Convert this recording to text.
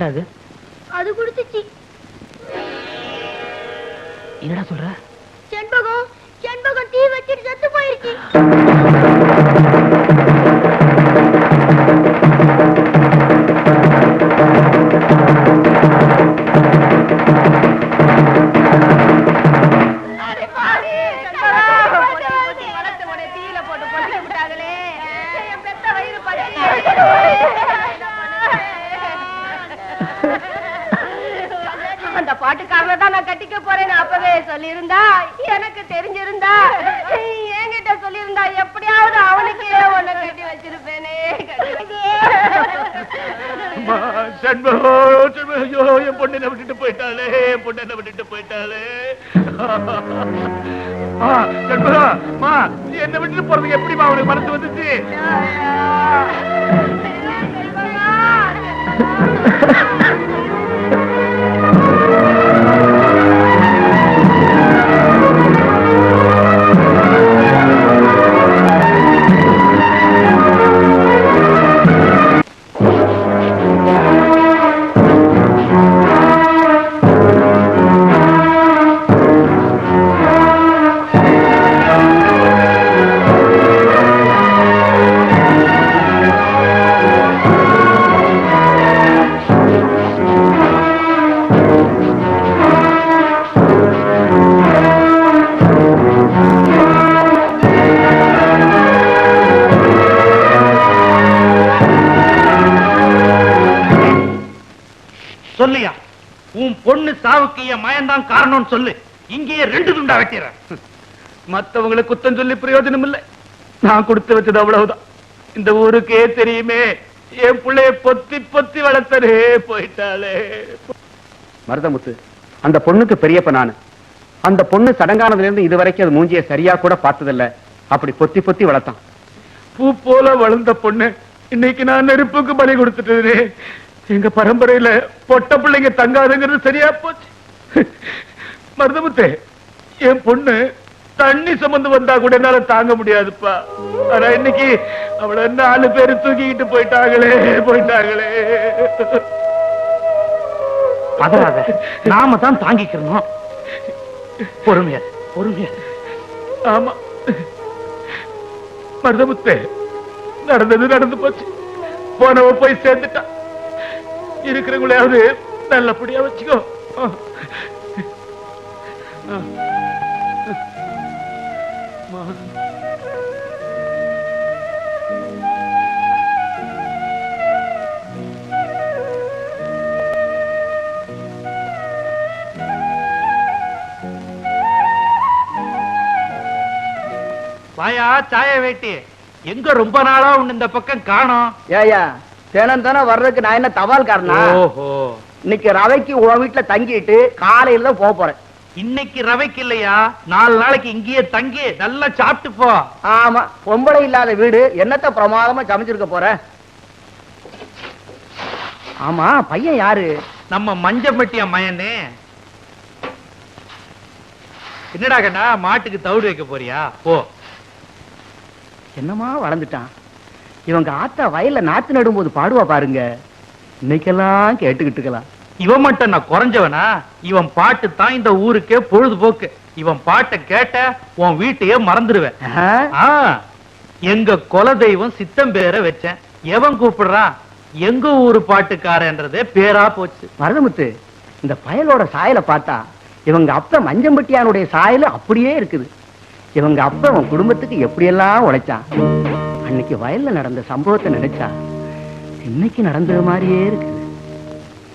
என்னடா அது? அது குடிச்சிச்சு. என்னடா சொல்ற? செண்பகம் செண்பகம் தீ வச்சிட்டு செத்து போயிருச்சு. அந்த பாட்டுக்காரனை தான் நான் கட்டிக்க போறேன்னு அப்பவே சொல்லியிருந்தா, எனக்கு தெரிஞ்சிருந்தா, என்கிட்ட சொல்லியிருந்தா எப்படியாவது அவனுக்கே ஒண்ணு கட்டி வச்சிருப்பேனே. என் பொண்ணை விட்டுட்டு போயிட்டாலே, என் பொண்ணை விட்டுட்டு போயிட்டாலே. என்ன விட்டுட்டு போறதுக்கு எப்படிமா அவனுக்கு மனசு வந்துச்சு? சொல்லியா, உன் பொண்ணு சாவுக்கு என் மயன்தான் காரணம் சொல்லு. இங்கேயே 2 துண்டா வெட்டிடுறேன். மத்தவங்களை குத்தம் சொல்லி பிரயோஜனம் இல்லை. நான் கொடுத்து வச்சது அவ்வளவுதான். இந்த ஊருக்கே தெரியுமே, என் பிள்ளைய பொத்தி பொத்தி வளர்த்தரே போயிட்டாலே. மருதமுத்து, அந்த பொண்ணுக்கு பெரியப்ப நானு. அந்த பொண்ணு சடங்கானதுல இருந்து இதுவரைக்கும் அது மூஞ்சிய சரியா கூட பார்த்ததில்ல. அப்படி பொத்தி பொத்தி வளர்த்தான். பூ போல வளர்ந்த பொண்ணு இன்னைக்கு நான் நெருப்புக்கு பலி கொடுத்துட்டு, எங்க பரம்பரையில பொட்ட பிள்ளைங்க தங்காதுங்கிறது சரியா போச்சு. மருதமுத்தே, என் பொண்ணு தண்ணி சுமந்து வந்தா கூட என்னால தாங்க முடியாதுப்பா. ஆனா இன்னைக்கு அவளை 4 பேரு தூக்கிக்கிட்டு போயிட்டாங்களே போயிட்டாங்களே. அதனால நாம தான் தாங்கிக்கணும். பொறுமையா பொறுமையா. ஆமா மருதமுத்தே, நடந்தது நடந்து போச்சு. போனவ போய் சேர்ந்துட்டா. இருக்கிறவங்களையாவது நல்லபடியா வச்சுக்கோ. வாயா சாய வேட்டி, எங்க ரொம்ப நாளா உன்ன இந்த பக்கம் காணோம். ஏயா தினம் தானே வர்றதுக்கு நான் என்ன தபால் காரணா? ஓஹோ, இன்னைக்கு ரவைக்கு உன் வீட்டுல தங்கிட்டு காலையில தான் போக போறேன். இன்னைக்கு ரவைக்கு இல்லையா, 4 நாளைக்கு இங்கேயே தங்கி நல்லா சாப்பிட்டு போ. ஆமா, பொம்பளை இல்லாத வீடு என்னத்த பிரமாதமா சமைச்சிருக்க போற? ஆமா, பையன் யாரு? நம்ம மஞ்சம்பட்டியா மயனே. என்னடா கண்ணா, மாட்டுக்கு தவிடு வைக்க போறியா? போ. என்னமா வளர்ந்துட்டான். இவங்க ஆத்தா வயல்ல நாத்து நடும்போது பாடுவா பாருங்க, இன்னைக்கெல்லாம் கேட்டுக்கிட்டு இருக்கலாம். இவன் மட்டும் நான் குறைஞ்சவனா? இவன் பாட்டு தான் இந்த ஊருக்கே பொழுதுபோக்கு. இவன் பாட்டை கேட்ட உன் வீட்டையே மறந்துடுவேன். எங்க குலதெய்வம் சித்தம் பேரை வச்சேன். எவன் கூப்பிடுறான்? எங்க ஊரு பாட்டுக்காரன்றதே பேரா போச்சு. மருதமுத்து, இந்த பயலோட சாயலை பார்த்தா இவங்க அப்ப மஞ்சம்பட்டியானுடைய சாயல் அப்படியே இருக்குது. இவங்க அப்ப உன் குடும்பத்துக்கு எப்படியெல்லாம் உழைச்சான். அன்னைக்கு வயல்ல நடந்த சம்பவத்தை நினைச்சா இன்னைக்கு நடந்தது மாதிரியே இருக்குது.